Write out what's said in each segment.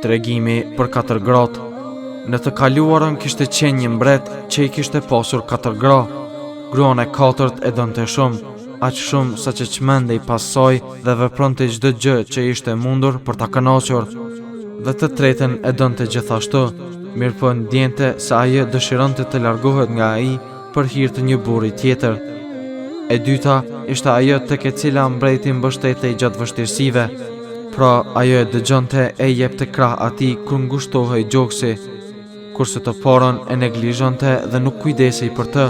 Tregimi për 4 gratë. Në të kaluarën kishte qenë një mbret që i kishte pasur 4 gra. Gruan e 4 e donte shumë, aq shumë sa që çmendej pas saj dhe vepronte çdo gjë që ishte mundur për ta kënaqur. Dhe të tretën e donte gjithashtu, mirëpo ndjente se ajo dëshironte të largohet nga ai për hir të një burri tjetër. E dyta ishte ajo tek e cila mbreti mbështetej gjatë vështirësive. Pra ajo e dëgjonte e jepte krah atij kur ngushtohej gjoksi, kurse të parën e neglizhonte dhe nuk kujdesej për të,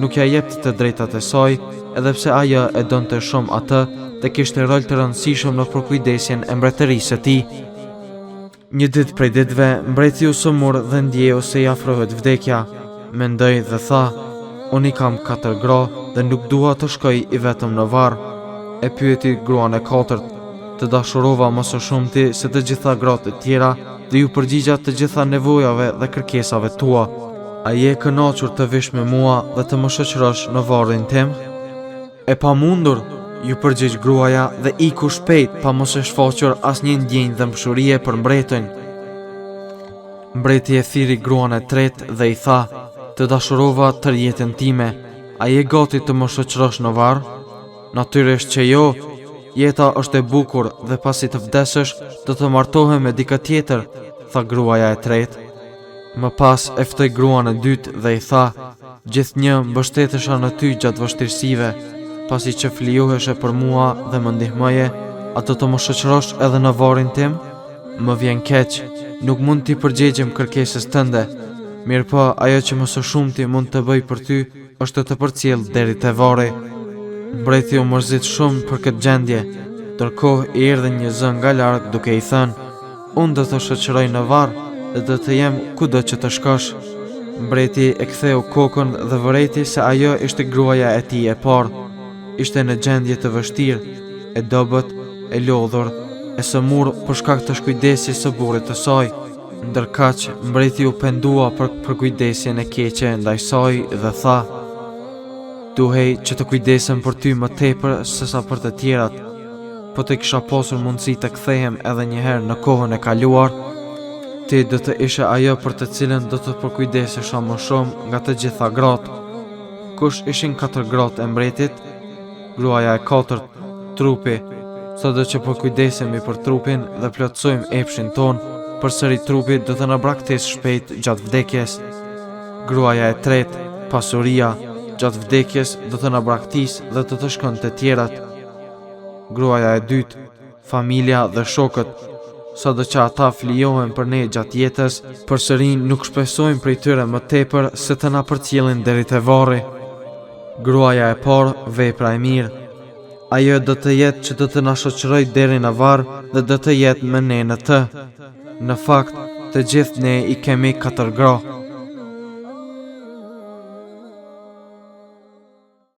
nuk ja jepte të drejtat e saj, edhe pse ajo e donte shumë atë dhe kishte rol të rëndësishëm në përkujdesjen e mbretërisë së tij. Një ditë prej ditëve, mbreti u sëmur dhe ndjeu se i afrohet vdekja. Mendoi dhe tha: "Unë i kam 4 gra dhe nuk dua të shkoj i vetëm në varr." E pyeti gruan e 4: "Të dashurova më së shumti se të gjitha gratë e tjera dhe ju përgjigja të gjitha nevojave dhe kërkesave tua. A je kënaqur të vish me mua dhe të më shoqërosh në varrin tim?" "E pamundur," ju përgjigj gruaja dhe iku shpejt pa mos e shfaqur asnjë ndjenjë dëmshurie për mbretën. Mbreti e thiri gruan e tretë dhe i tha: "Të dashurova tër jetën time, a je gati të më shoqërosh në varr?" "Natyrisht që jo, jeta është e bukur dhe pasi të vdesësh do të martohem me dikë tjetër," tha gruaja e tretë. Më pas e ftoi gruan e dytë dhe i tha: "Gjithnjë mbështetesha në ty gjatë vështirësive, pasi që flijoheshe për mua dhe më ndihmoje, a do të më shoqërosh edhe në varrin tim? Më vjen keq, nuk mund t'i përgjigjem kërkesës tënde, mirëpo ajo që më së shumti mund të bëj për ty është të përcjell deri te varri." Mbreti u mërzit shumë për këtë gjendje, ndërkohë i erdhi një zë nga larg duke i thënë: "Unë do të shoqëroj në varr dhe do të jem kudo që të shkosh." Mbreti e ktheu kokën dhe vëreti se ajo ishte gruaja e tij e parë. Ishte në gjendje të vështirë, e dobët, e lodhur, e sëmur për shkak të shkujdesjes së burrit të saj. Ndërkaq mbreti u pendua për kujdesjen e keqe ndaj saj dhe tha: "Duhej që të kujdesem për ty më tepër sesa për të tjerat. Po të kisha pasur mundësi të kthehem edhe një herë në kohën e kaluar, ti do të ishe ajo për të cilën do të përkujdesesha më shumë nga të gjitha gratë." Kush ishin 4 gratë e mbretit? Gruaja e 4, trupi. Sado që përkujdesemi për trupin dhe plotësojmë epshin ton, përsëri trupi do të na braktisë shpejt gjatë vdekjes. Gruaja e tretë, pasuria. Gjatë vdekjes do të na braktisë dhe do të shkon të tjerat. Gruaja e dytë, familja dhe shokët. Sado që ata flijohen për ne gjatë jetës, përsëri nuk shpresojmë prej tyre më tepër se të na përcjellin deri te varri. Gruaja e parë, vepra e mirë. Ajo do të jetë që do të na shoqëroj deri në varr dhe do të jetë me ne në të. Në fakt, të gjithë ne i kemi 4 gra.